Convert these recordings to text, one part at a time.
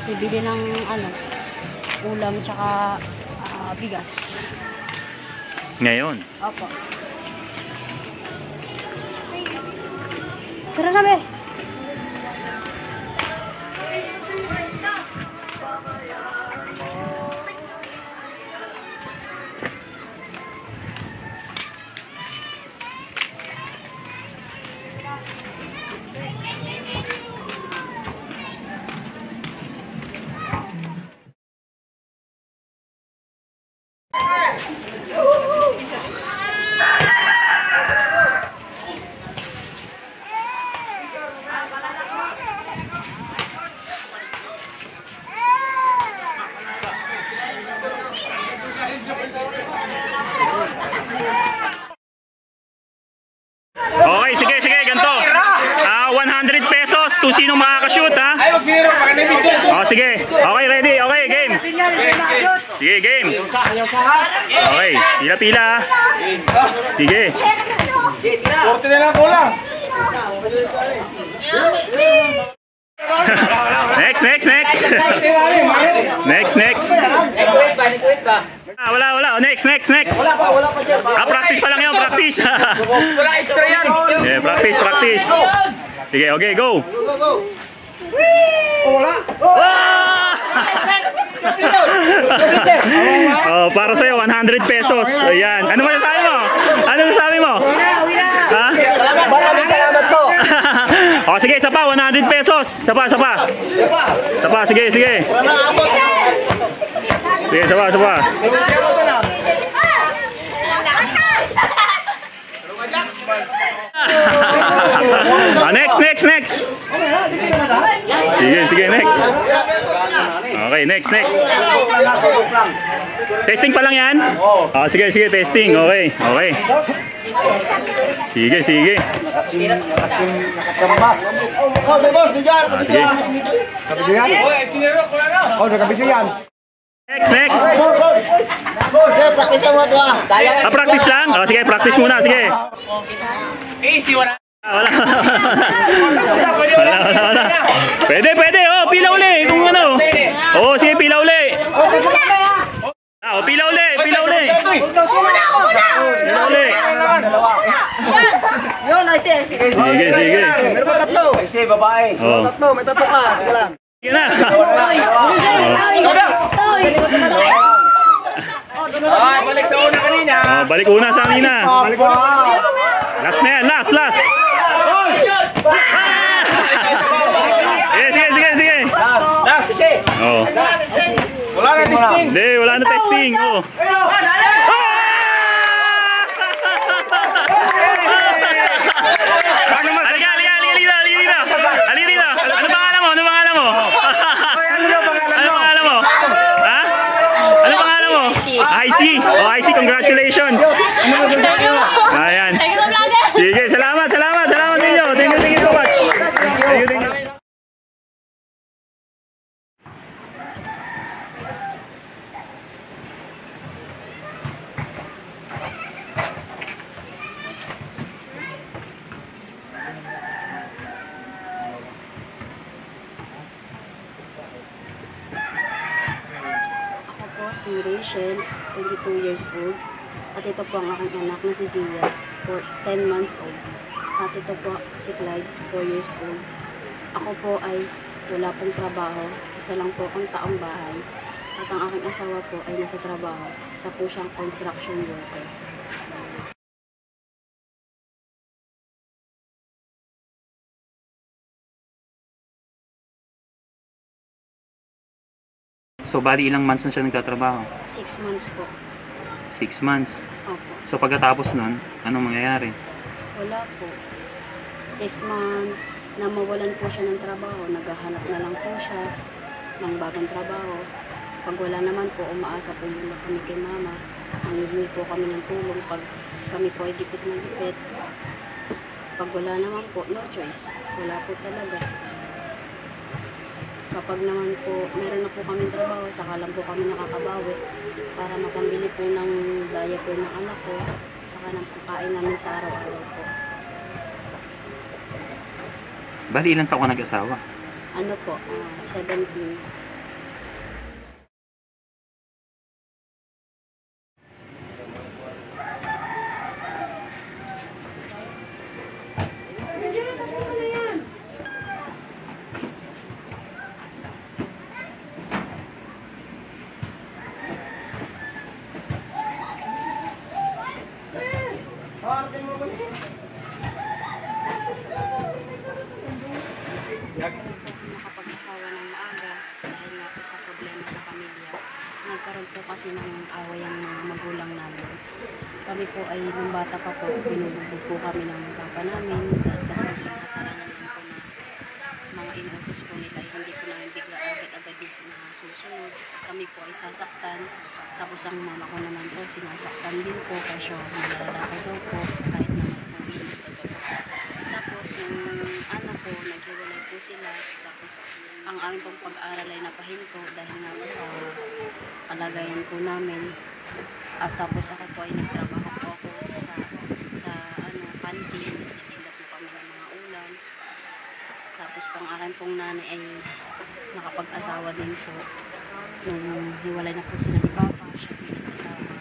Bibili ng ulam tsaka bigas. Ngayon? Opo. Tara na, be! Okay, sige, ganito. 100 pesos kung sino makakashoot, ha? Oh, sige. Okay, ready. Okay, game. Sige, game. Okay, pila-pila, ha? Sige. 40 na lang kulang. Next. Next. Wala. Next. Wala pa siya. Practice pa lang yun, practice. Wala, extra yan. Yeah, practice. Sige, okay, go. Wala. Oh, para sa'yo, 100 pesos. Ayan. Ano masasabi mo? Ha? Salamat po. Oh, sige, isa pa, 100 pesos. Isa pa. Sige. Sige, isa pa. Next. Sige, next. Okay, next. Testing pa lang yan? Sige, testing. Okay. Sige. Sige. Next. Practice lang? Sige, practice muna. Sige. Easy, wala. Wala. Pwede. Oh, pila uli. Kung ano. Oh, sige, pila uli. Pila uli. Pila uli. Sige. Meron ba tatlo? Kasi babae. May tatlo ka. Sige na. Balik sa una kanina. Balik una sa kanina. Last na yan, last. Sige. Last, kasi. Wala na testing. Hindi, wala na testing. Ano pangalan mo? IC. IC! Oh, IC, congratulations! Ano mo sasabi mo? Ayan. Sige, salamat sa inyo. Thank you so much. Thank you. Ako po si Rachel, 22 years old. At ito po ang aking anak na si Zia, 10 months old. At ito po si Clyde, 4 years old. Ako po ay wala pong trabaho. Isa lang po ang taong bahay. At ang aking asawa po ay nasa trabaho. Isa po siyang construction worker. So, bali ilang months na siya nagtatrabaho? 6 months po. 6 months. Opo. So, pagkatapos nun, anong mangyayari? Wala po. If na mawalan po siya ng trabaho, naghahanap na lang po siya ng bagong trabaho. Pag wala naman po, umaasa po muna kami kay mama. Nangihingi po kami ng tulong pag kami po ay gipit na gipit. Pag wala naman po, no choice. Wala po talaga. Kapag naman po, meron na po kami trabaho, saka lang po kami nakakabawi para mapambili po ng diaper ng anak ko, saka ng pagkain namin sa araw-araw po. Bali ilang taon ka nag-asawa? Ano po, 17. Nakapag-asawa ng maaga dahil nga po sa problema sa pamilya. Nagkaroon po kasi ng away ang mga magulang namin. Kami po ay nung bata pa po, binubugbog po kami ng papa namin dahil sa simpleng kasalanan din po na mga inutos po nila ay hindi po namin bigla agad-agad din sila susunod. Kami po ay sasaktan. Tapos ang mama ko naman po sinasaktan din po kasi nilalako daw po kahit naman po binito daw. Tapos nung anak ko, naghiwalay po sila. Tapos ang aming pong pag-aaral ay napahinto dahil nga po sa kalagayan po namin. At tapos ako po ay nagtrabaho po ako sa canteen. Nagtitinda po kami ng mga ulam. Tapos pang akin pong nanay ay nakapag-asawa din po. Nung hiwalay na po sila ni Papa, siya po nag-asawa.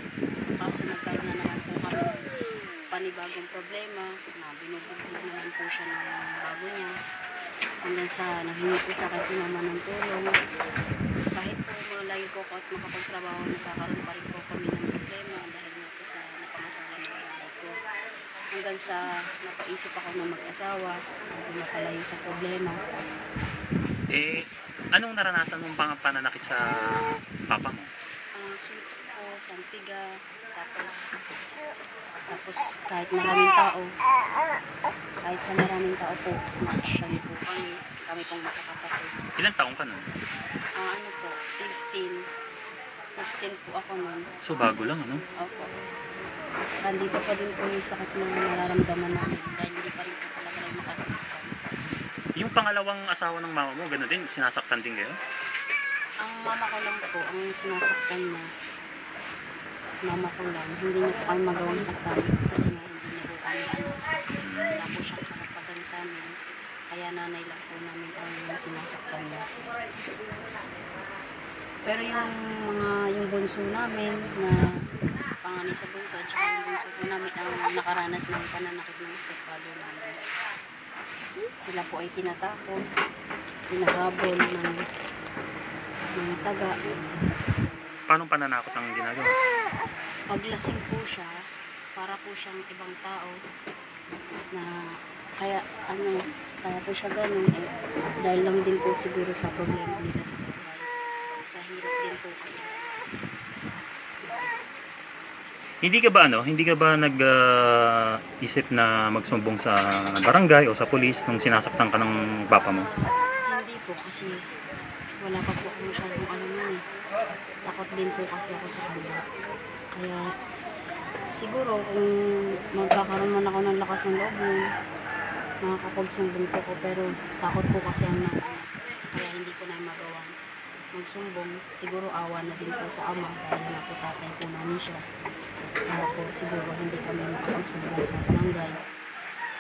Kaso nagkaroon na naman po kami ng panibagong problema na binubugbog naman po siya ng bago niya. Hanggang sa naghingi po sa akin si mama ng tulong. Kahit po malayo po ako at makapagtrabaho, nagkakaroon pa rin po kami ng problema dahil nga po sa napangasawa ng bahay ko. Hanggang sa napaisip ako na mag-asawa, mapalayo sa problema. Eh, anong naranasan mong pananakit sa papa mo? Sulit po, sampiga, tapos kahit maraming tao, kahit sa maraming tao po, sinasaktan po kami pong makakapatid. Ilang taong ka nun? Ano po, 15 po ako nun. So, bago lang, ano? Opo. Nandito pa din po yung sakit na nararamdaman namin dahil hindi pa rin po talaga rin makakapatid. Yung pangalawang asawa ng mama mo, gano'n din? Sinasaktan din kayo? Ang mama ko lang po, ang sinasaktan niya. Mama ko lang, hindi niya po kami magawang saktan kasi nga hindi niya po kami wala po siyang karapatan sa amin. Kaya nanay lang po namin ang sinasaktan niya. Pero yung bunso namin na panganay sa bunso at saka yung bunso po namin ang nakaranas ng pananakit ng stepfather namin. Sila po ay tinatakot, tinahabol ng taga. Paano pananakot ang ginagawa? Paglasing po siya, para po siyang ibang tao na kaya po siya ganun dahil lang din po siguro sa problema nila sa buhay. Sa hirap din po kasi. Hindi ka ba nag-isip na magsumbong sa barangay o sa pulis nung sinasaktan ka ng papa mo? Hindi po kasi wala pa po ako masyadong alam nun eh. Takot din po kasi ako sa kanila. Kaya siguro kung magkakaroon man ako ng lakas ng loob nun, makakapagsumbong po ko, pero takot po kasi ang nanay. Kaya hindi ko na magawa magsumbong. Siguro awa na din po sa ama dahil na po tatay po namin siya. Kaya po siguro hindi kami makapagsumbong sa barangay.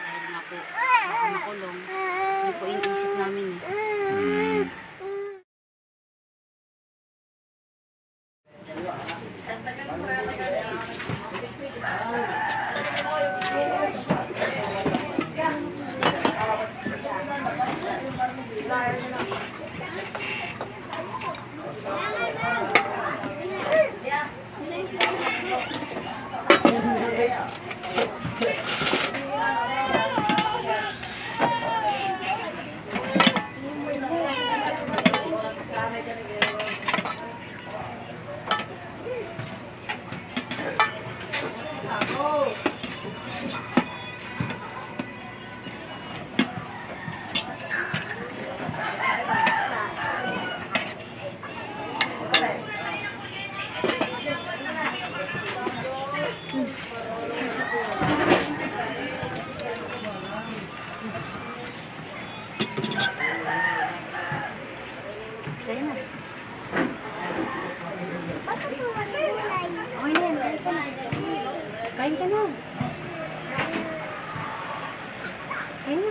Dahil nga po baka makulong. Hindi po inisip namin eh. Kaya na. Okay na yan, kain ka na. Kain ka na. Kain na.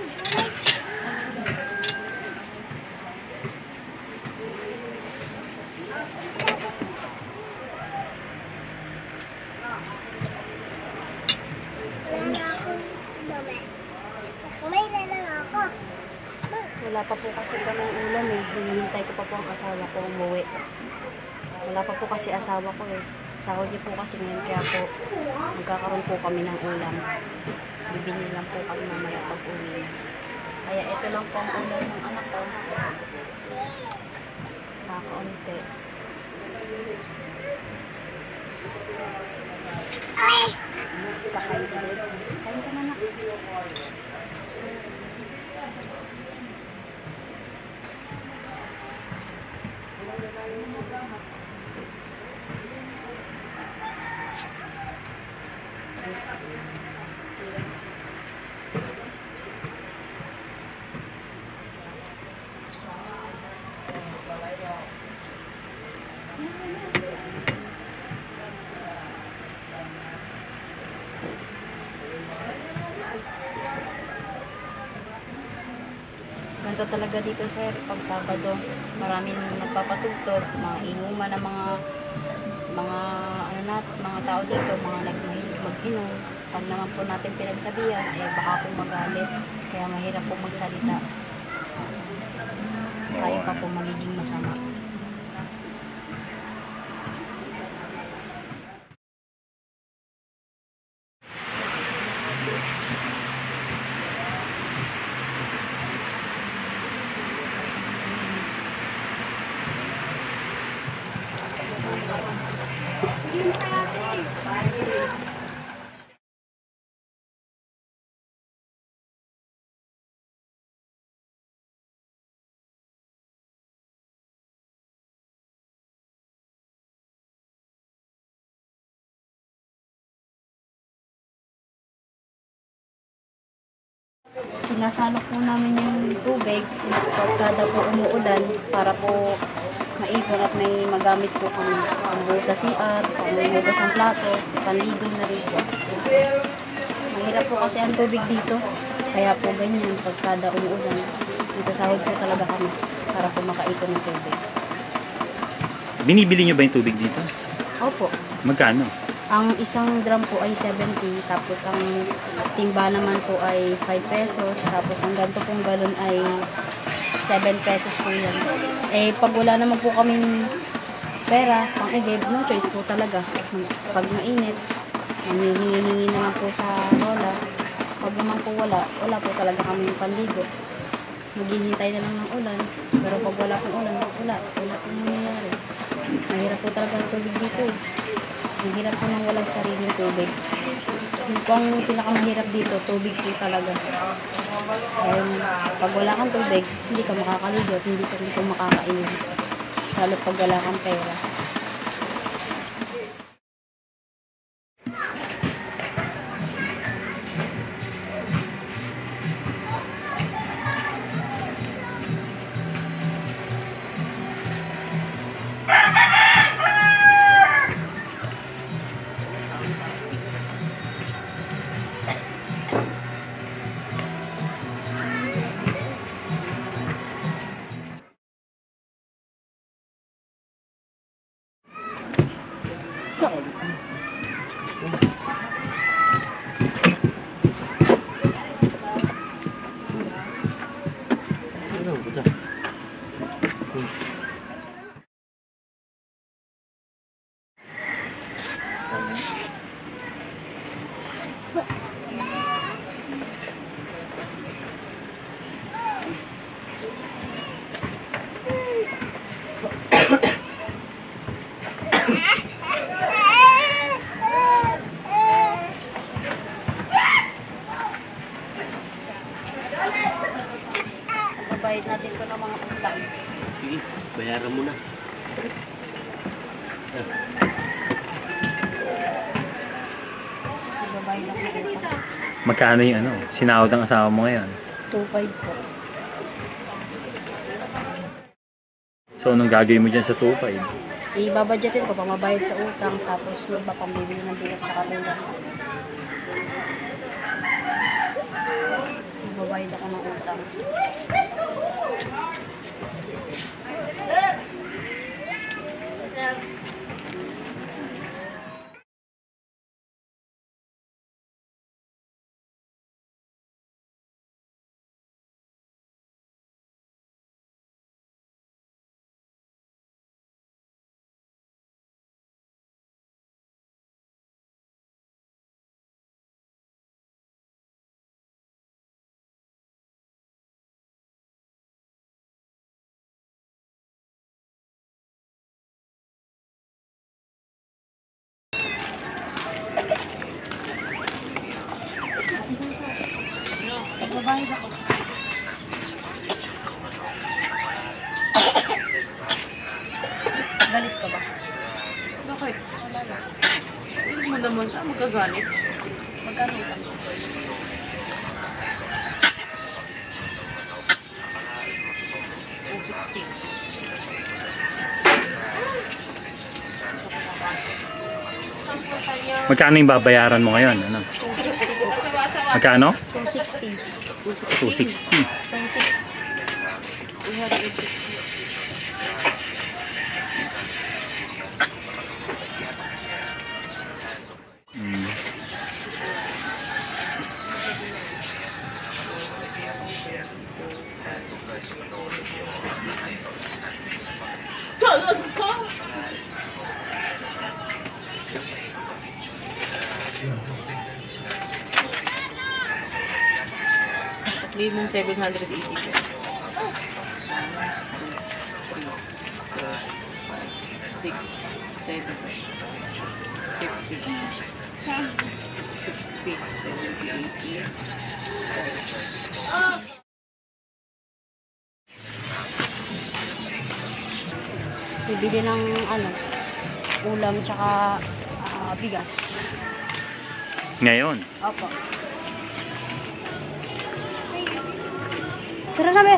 Kumain na lang ako. Wala pa po kasi kami ulam eh. Hinihintay ko pa po ang asawa ko umuwi. Wala pa po kasi asawa ko eh. Sahod niyo po kasi ngayon, kaya po magkakaroon po kami ng ulam. Bibili lang po kami mamaya pag uwi. Kaya ito lang po ang ulam ng anak ko. Kakaunti. Kakain ka rin. Kain ka na. Ganito talaga dito sir, pag Sabado, maraming nagpapatugtog, mga inuman ng mga tao dito, mga mag-inom. Pag naman po natin pinagsabihan, baka po magalit, kaya mahirap po magsalita. Tayo pa po magiging masama. Sinasalok po namin yung tubig, pagkada po umuulan para po maipon at may magamit po kami. Pangbuhos sa CR, pangbuhos ng plato, panligo na rin po. Mahirap po kasi ang tubig dito, kaya po ganyan pagkada umuulan. Nagsasahod po talaga kami para po makaipon ng tubig. Binibili nyo ba yung tubig dito? Opo. Magkano? Ang isang drum po ay 70, tapos ang timba naman po ay 5 pesos, tapos ang ganito pong galon ay 7 pesos po yan. Pag wala naman po kaming pera, pang-igib, no choice po talaga. Pag mainit, hihingi naman po sa lola. Pag naman po wala po talaga kaming panligo. Maghihintay na lang ng ulan, pero pag wala pong ulan, wala pong nangyayari. Mahirap po talaga ang tubig dito eh. Ang hirap po nang walang sariling tubig. Yung po ang pinakamahirap dito, tubig po talaga. Dahil pag wala kang tubig, hindi ka makakaligo at hindi ka makakainom. Lalo pag wala kang pera. Bayad natin to ng mga utang. Sige, bayaran mo na. Ibabayad ako ng utang. Magkano yung ano, sinahod ng asawa mo ngayon? 2.5 po. So, anong gagawin mo dyan sa 2.5? Ibabadgetin ko, pamabayad sa utang, tapos iba pang bibili ng bigas tsaka ulam. Ibabayad ako ng utang. Magbabayad ako. Galit ka ba? Bakit? Wala lang. Hindi mo naman magkagalit. Magkano ka? Magkano yung babayaran mo ngayon? Ano? 260 po. Magkano? 260. 260. 260. Mm. Sabihin mong 780 po. 6, 7, 50, 60, 70, 80. Bibili ng ano, ulam tsaka bigas. Ngayon? Opo. Tara na, be.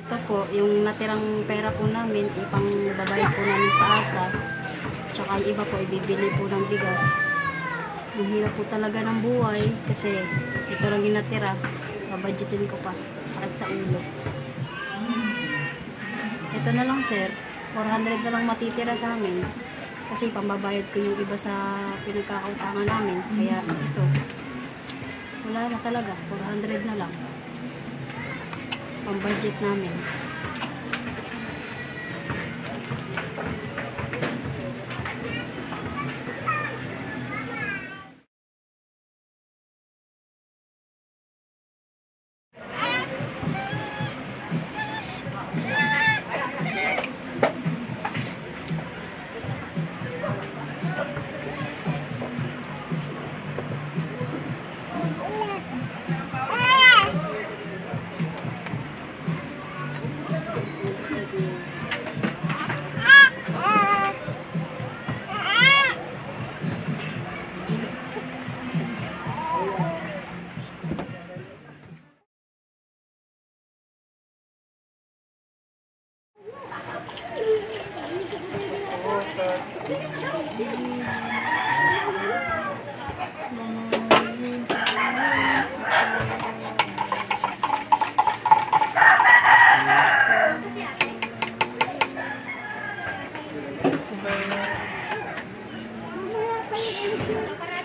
Ito po, yung natirang pera po namin, ipang babayad po namin sa ASA. Tsaka yung iba po, ibibili po ng bigas. Ang hirap po talaga ng buhay kasi ito lang yung natira. Babudgetin ko pa. Sakit sa ulo. Ito na lang, sir. 400 na lang matitira sa amin. Kasi pambabayad ko yung iba sa pinagkakautangan namin. Kaya ito. Wala na talaga. 400 na lang. Pambudget namin.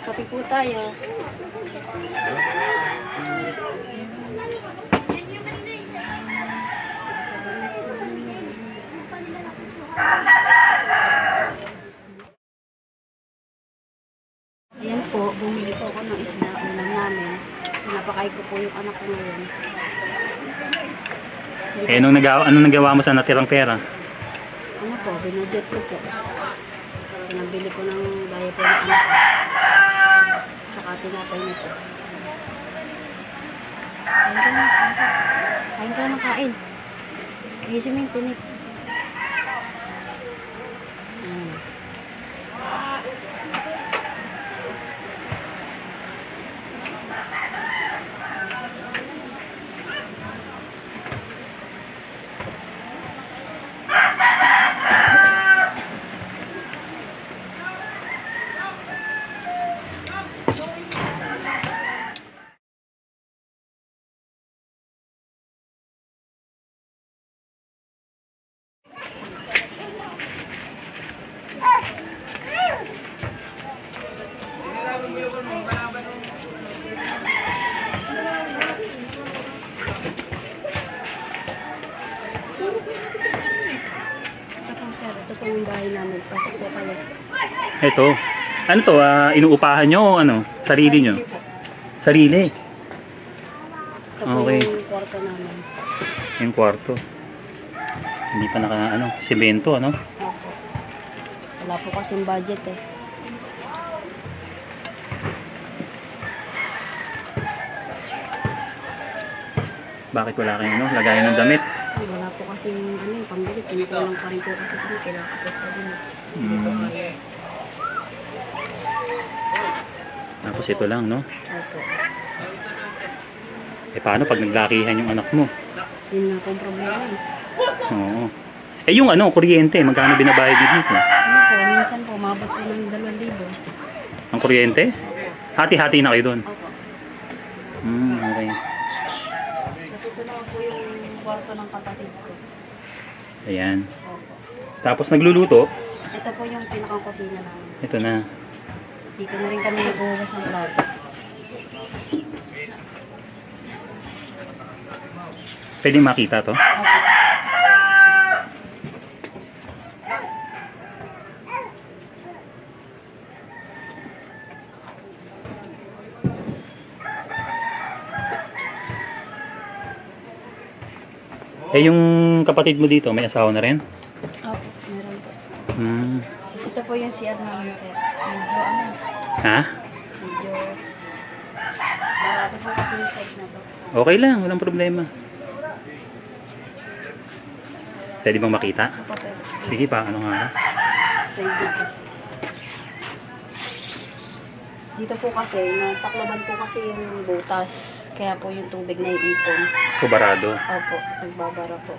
Kape po tayo. Ayan po, bumili po ako ng isda, ulam namin. Pinapakain ko po yung anak ko ngayon. Eh, anong nagawa mo sa natirang pera? Ano po, binudget ko po. Pinabili ko ng diaper ng anak ko. Tsaka tinapay nito. Kain ka na, kain ka. Kain ka na, kain. Ayusin mo yung tinik. Sir, ito po yung bahay namin. Pasok po kayo. Ito. Ano to? Inuupahan nyo o ano? Sarili nyo? Sarili. Ito po Okay. yung kwarto namin. Yung kwarto. Hindi pa semento, ano? Opo. Wala po kasing budget eh. Bakit wala kayong lagayan ng damit? Ay, wala po kasing yung pambili. Kinukulang pa rin po kasi kami. Kinakapos pa din. Hindi po kaya. Tapos ito lang, no? Opo. Eh, paano pag naglakihan yung anak mo? Yun na pong problema. Oo. Eh, yung kuryente, magkano binabayad nyo dito? Ano po, minsan po, mabot po ng 2,000. Ang kuryente? Hati-hati na kayo doon. Opo. Okay. Kasi ito naman po yung kwarto ng kapatid ko. Ayan. Opo. Tapos nagluluto, Ito po yung pinakang kusina namin. ito na. Dito na rin kami naghuhugas ng plato. Pwede makita to? Opo. Eh, yung kapatid mo dito, may asawa na rin? Opo, meron po. Hmm. Kasi ito po yung CR namin, sir. Medyo Ha? medyo marami po kasi yung site na to. Okay lang, walang problema. Pwede bang makita? Opo, pero Sige pa, ano nga? slide dito. Dito po kasi, natakloban po kasi yung butas. Kaya po yung tubig na iipon. Subarado. Opo, nagbabara po.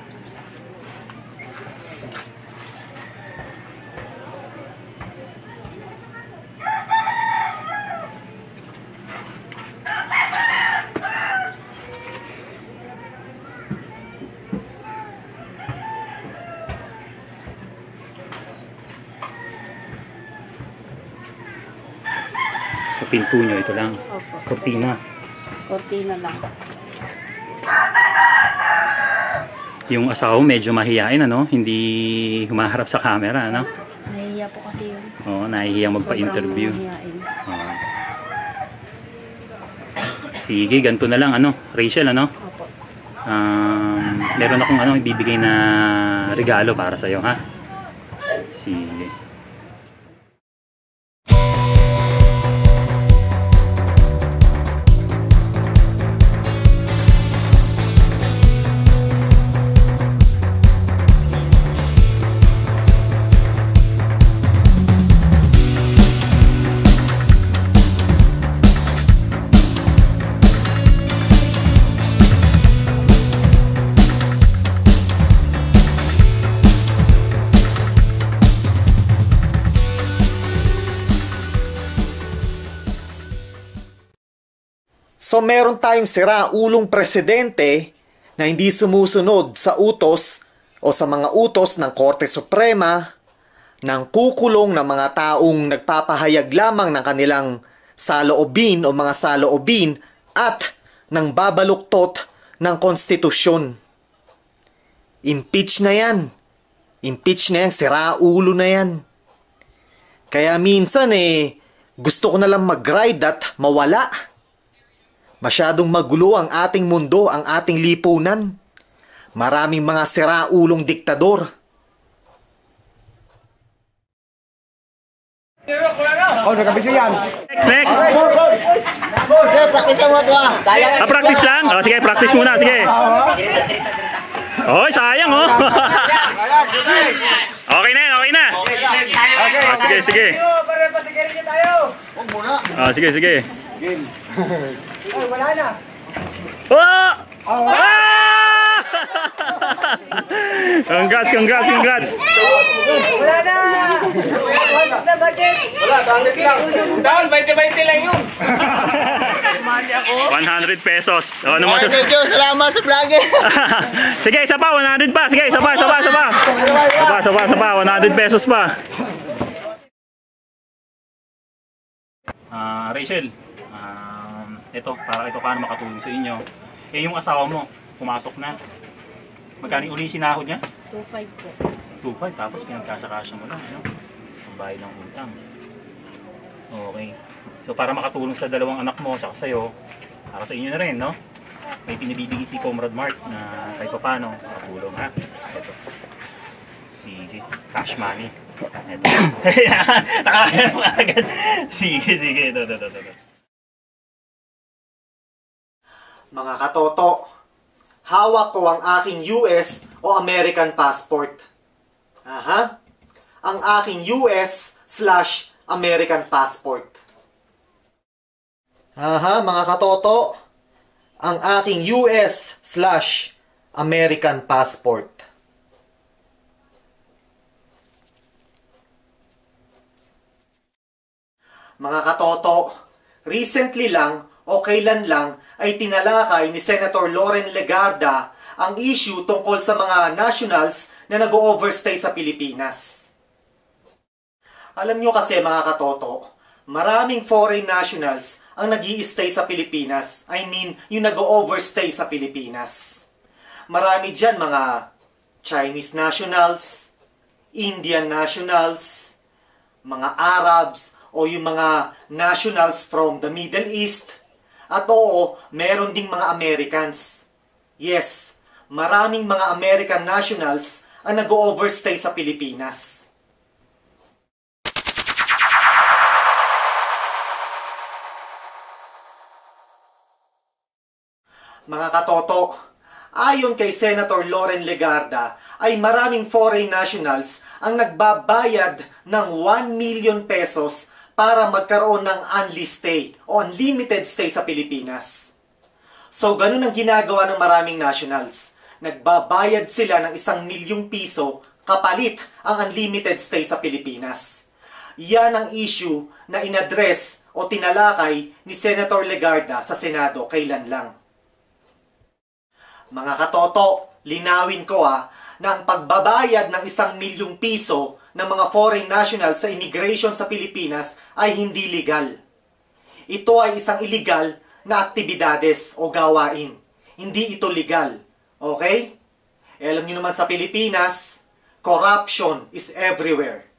Sa pinto nyo, ito lang. Opo. Cortina. Cortina lang. Yung asawa medyo mahihain, ano? Hindi humaharap sa camera, ano? Nahihiya po kasi yun. Oo, nahihiyang magpa-interview. Sobrang mahihiyain. Oo. Sige, ganito na lang, ano? Rachel, ano? Opo. Meron akong ibibigay na regalo para sa'yo, ha? Sige. So meron tayong siraulong presidente na hindi sumusunod sa utos o sa mga utos ng Korte Suprema, ng kukulong ng mga taong nagpapahayag lamang ng kanilang saloobin o mga saloobin at ng babaluktot ng konstitusyon. Impeach na yan. Impeach na yan. Siraulo na yan. Kaya minsan gusto ko na lang mag-ride at mawala. Masyadong magulo ang ating mundo, ang ating lipunan. Maraming mga siraulong diktador. Next. Practice lang? Oh, sige, practice muna. Sige. Oy, sayang oh. Okay na, okay na. Oh, sige, sige. Oh, sige, sige. Wala na. Oh! Ah! Congrats, congrats, congrats. Wala na. Wala budget. Wala, 100 lang. Down, 20-20 lang yun. 100 pesos. Oh, ano mo Salamat sa vlogger. Sige, isa pa, 100 pa. Sige, isa pa, isa pa, isa pa. Isa pa, 100 pesos pa. Rachel, ito, para ito paano makatulong sa inyo. Eh, yung asawa mo, pumasok na. Magkano uli sinahod niya? 2.5 po. 2.5, tapos pinagkasya-kasya mo lang, ano? Ang bayad ng utang. Okay. So, para makatulong sa dalawang anak mo, tsaka sa'yo, para sa inyo na rin, no? May pinabibigay si Comrade Mark na kahit pa paano, makatulong, ha? Ito. Sige, cash money. Ito. Nakakaya mo agad. Sige, sige. Ito. Mga katoto, hawak ko ang aking US o American passport. Aha. Ang aking US/American passport. Aha, mga katoto, ang aking US/American passport. Mga katoto, recently lang o kailan lang ay tinalakay ni Senator Loren Legarda ang issue tungkol sa mga nationals na nag-overstay sa Pilipinas. Alam nyo kasi mga katoto, maraming foreign nationals ang nag-i-stay sa Pilipinas. I mean, yung nag-overstay sa Pilipinas. Marami dyan mga Chinese nationals, Indian nationals, mga Arabs, o yung mga nationals from the Middle East. At oo, meron ding mga Americans. Yes, maraming mga American nationals ang nag-overstay sa Pilipinas. Mga katoto, ayon kay Senator Loren Legarda, ay maraming foreign nationals ang nagbabayad ng 1 million pesos para magkaroon ng unlisted o unlimited stay sa Pilipinas. So, ganun ang ginagawa ng maraming nationals. Nagbabayad sila ng 1 milyong piso kapalit ang unlimited stay sa Pilipinas. Yan ang issue na inadres o tinalakay ni Senator Legarda sa Senado kailan lang. Mga katoto, linawin ko na ang pagbabayad ng 1 milyong piso ng mga foreign nationals sa immigration sa Pilipinas ay hindi legal. Ito ay isang illegal na aktibidades o gawain. Hindi ito legal. Okay? Alam niyo naman sa Pilipinas, corruption is everywhere.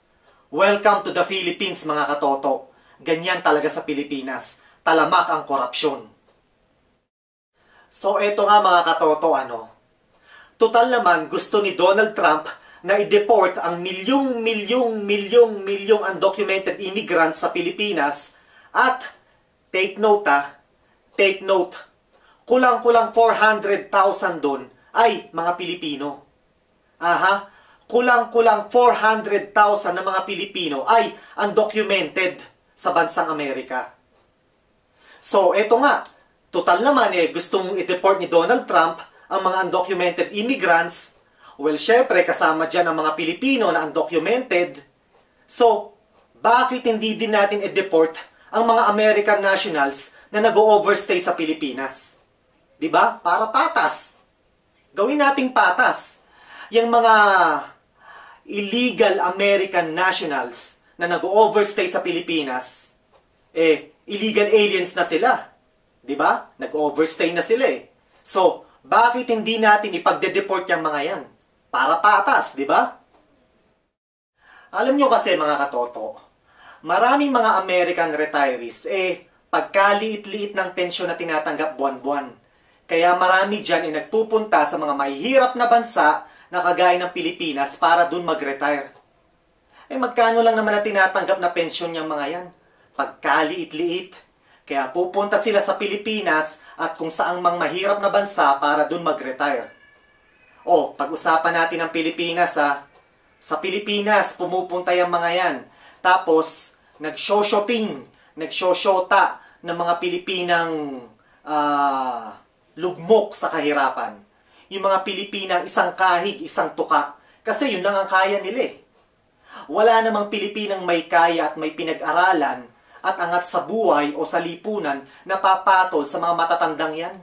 Welcome to the Philippines mga katoto. Ganyan talaga sa Pilipinas. Talamak ang korupsyon. So eto nga mga katoto total naman gusto ni Donald Trump na i-deport ang milyong undocumented immigrants sa Pilipinas at take note, kulang-kulang 400,000 doon ay mga Pilipino. Aha, kulang-kulang 400,000 na mga Pilipino ay undocumented sa bansang Amerika. So eto nga, total naman gustong i-deport ni Donald Trump ang mga undocumented immigrants. Well, syempre, kasama dyan ang mga Pilipino na undocumented. So, bakit hindi din natin i-deport ang mga American nationals na nag-overstay sa Pilipinas. 'Di ba? Para patas. Gawin nating patas. Yung mga illegal American nationals na nag-overstay sa Pilipinas, illegal aliens na sila. 'Di ba? Nag-overstay na sila eh. So, bakit hindi natin ipagde-deport yung mga yan? Para patas, 'di ba? Alam nyo kasi mga katoto, maraming mga American retirees, pagkaliit-liit ng pensyon na tinatanggap buwan-buwan. Kaya marami dyan nagpupunta sa mga mahihirap na bansa na kagaya ng Pilipinas para dun mag-retire. Magkano lang naman ang tinatanggap na pensyon niyang mga yan? Pagkaliit-liit. Kaya pupunta sila sa Pilipinas at kung saang mang mahirap na bansa para dun mag-retire. Pag-usapan natin ang Pilipinas ha. Sa Pilipinas, pumupunta yung mga yan. Tapos, nag-shopping, nag-shota ng mga Pilipinang lugmok sa kahirapan. Yung mga Pilipinang isang kahig, isang tuka. Kasi yun lang ang kaya nila eh. Wala namang Pilipinang may kaya at may pinag-aralan at angat sa buhay o sa lipunan na papatol sa mga matatandang yan.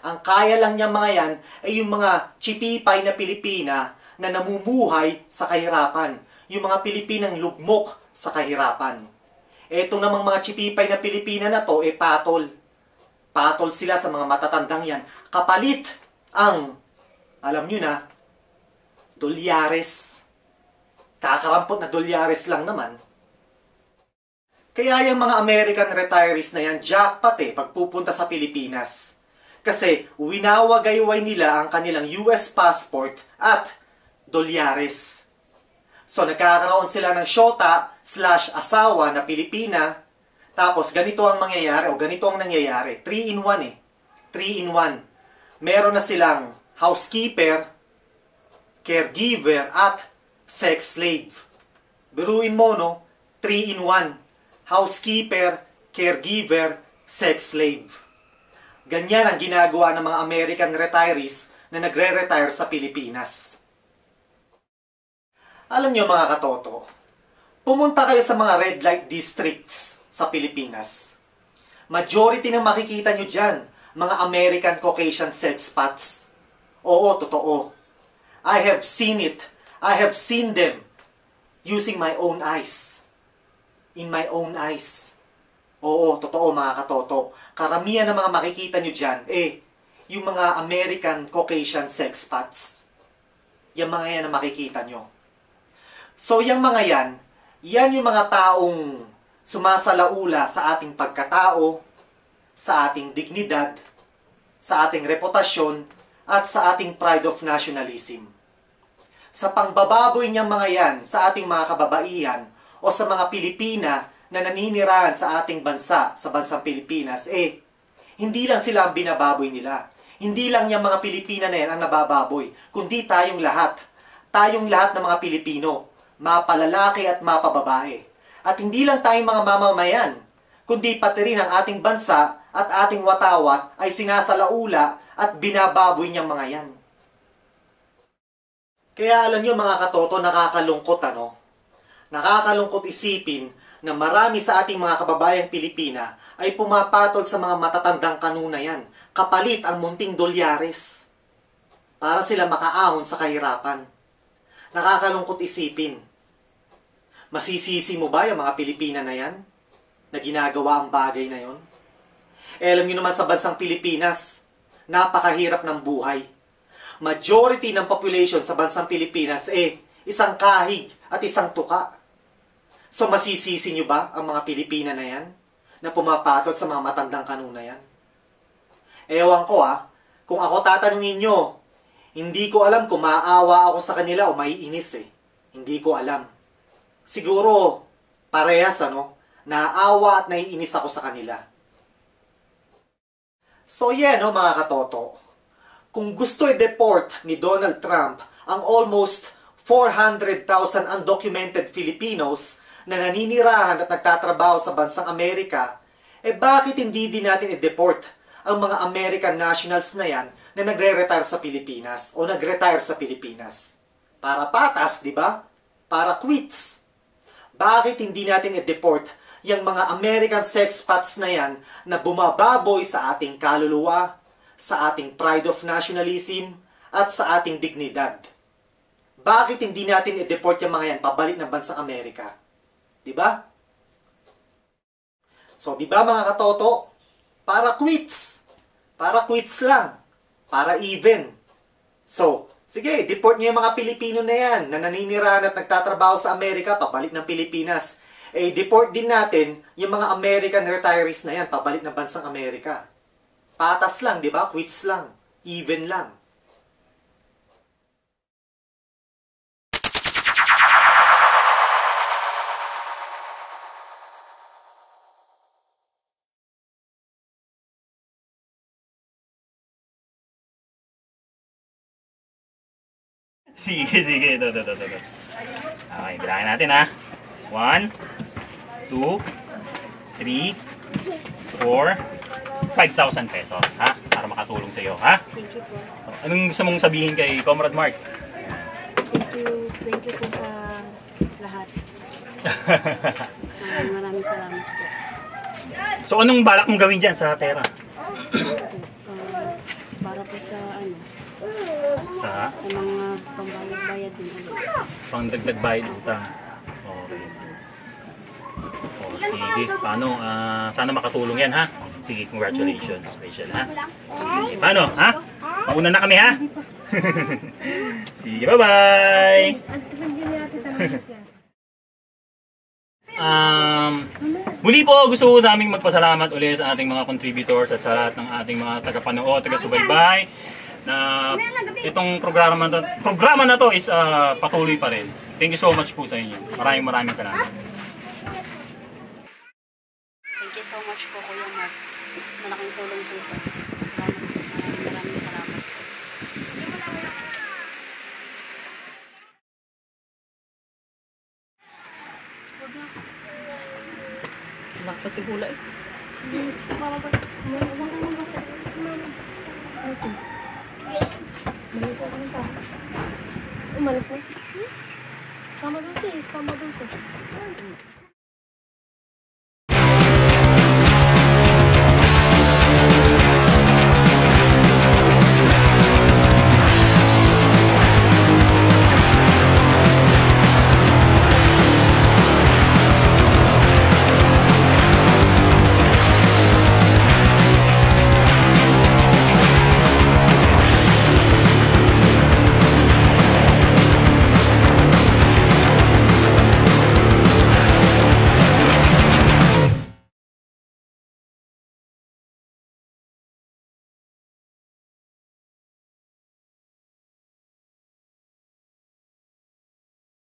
Ang kaya lang niyang mga yan ay yung mga chipipay na Pilipina na namumuhay sa kahirapan. Yung mga Pilipinang lugmok sa kahirapan. Eto namang mga chipipay na Pilipina na to, patol. Patol sila sa mga matatandang yan. Kapalit ang, alam nyo na, dolyares. Kakarampot na dolyares lang naman. Kaya yung mga American retirees na yan, jackpot pagpupunta sa Pilipinas. Kasi winawagayway nila ang kanilang US passport at dolyares. So, nagkakaroon sila ng shota/asawa na Pilipina. Tapos, ganito ang mangyayari o ganito ang nangyayari. 3-in-1 3-in-1. Meron na silang housekeeper, caregiver, at sex slave. Biruin mo, no? 3-in-1. Housekeeper, caregiver, sex slave. Ganyan ang ginagawa ng mga American retirees na nagre-retire sa Pilipinas. Alam nyo mga katoto, pumunta kayo sa mga red light districts sa Pilipinas. Majority ng makikita nyo dyan, mga American Caucasian sex spots. Oo, totoo. I have seen it. I have seen them using my own eyes. In my own eyes. Oo, totoo mga katoto. Karamihan ng mga makikita nyo dyan, yung mga American Caucasian sex spots. Yung mga yan na makikita nyo. So, yung mga yan yung mga taong sumasalaula sa ating pagkatao, sa ating dignidad, sa ating reputasyon, at sa ating pride of nationalism. Sa pangbababoy niyang mga yan sa ating mga kababaihan o sa mga Pilipina na naninirahan sa ating bansa, sa bansang Pilipinas, hindi lang sila ang binababoy nila. Hindi lang yung mga Pilipina na yan ang nabababoy, kundi tayong lahat. Tayong lahat ng mga Pilipino, mapalalaki at mapababae. At hindi lang tayong mga mamamayan, kundi pati rin ang ating bansa at ating watawat ay sinasalaula at binababoy niyang mga yan. Kaya alam niyo mga katoto, nakakalungkot Nakakalungkot isipin na marami sa ating mga kababayang Pilipina ay pumapatol sa mga matatandang kanuna yan, kapalit ang munting dolyares, para sila makaahon sa kahirapan. Nakakalungkot isipin. Masisisi mo ba yung mga Pilipina na yan, na ginagawa ang bagay na yon? Alam niyo naman sa bansang Pilipinas, napakahirap ng buhay. Majority ng population sa bansang Pilipinas isang kahig at isang tuka. So masisisi niyo ba ang mga Pilipina na yan, na pumapatol sa mga matandang kanuna yan? Ewan ko kung ako tatanungin nyo, hindi ko alam kung maawa ako sa kanila o maiinis Hindi ko alam. Siguro, parehas naawa at naiinis ako sa kanila. So mga katoto, kung gusto i-deport ni Donald Trump ang almost 400,000 undocumented Filipinos na naninirahan at nagtatrabaho sa bansang Amerika, bakit hindi din natin i-deport ang mga American nationals na yan na nagre-retire sa Pilipinas o nag-retire sa Pilipinas? Para patas, di ba? Para quits. Bakit hindi natin i-deport yung mga American sexpats na yan na bumababoy sa ating kaluluwa, sa ating pride of nationalism, at sa ating dignidad. Bakit hindi natin i-deport yung mga yan pabalik ng bansang Amerika? Diba? So, diba mga katoto? Para quits. Para quits lang. Para even. So, sige, deport nyo yung mga Pilipino na yan na naninirahan at nagtatrabaho sa Amerika pabalik ng Pilipinas. Eh, deport din natin yung mga American retirees na yan pabalik ng bansang Amerika. Patas lang, di ba? Quits lang. Even lang. Sige. Ito. Okay, bilangin natin ha. 1, 2, 3, 4, 5,000 pesos ha. Para makatulong sa iyo ha. Thank you po. Anong gusto mong sabihin kay Comrade Mark? Thank you po sa lahat. Maraming salamat po. So anong balak mong gawin dyan sa pera? Para po sa Sa sa mga pambayad din ulit. pangdagdag bayad utang. Okay. Oh, sige. Paano? Sana makatulong yan ha. Sige, congratulations, Rachel ha. Sige, paano ha? Mauna na kami ha. Sige, bye-bye. Muli po gusto naming magpasalamat ulit sa ating mga contributors at sa lahat ng ating mga tagapanood, taga-subaybay na itong programa na to is patuloy pa rin. Thank you so much po sa inyo. Maraming salamat. Thank you so much po, Kuya Mark. Malaking tulong po ito. Maraming salamat. Nakapag si Bula eh. Umalis mo? Sama doon siya.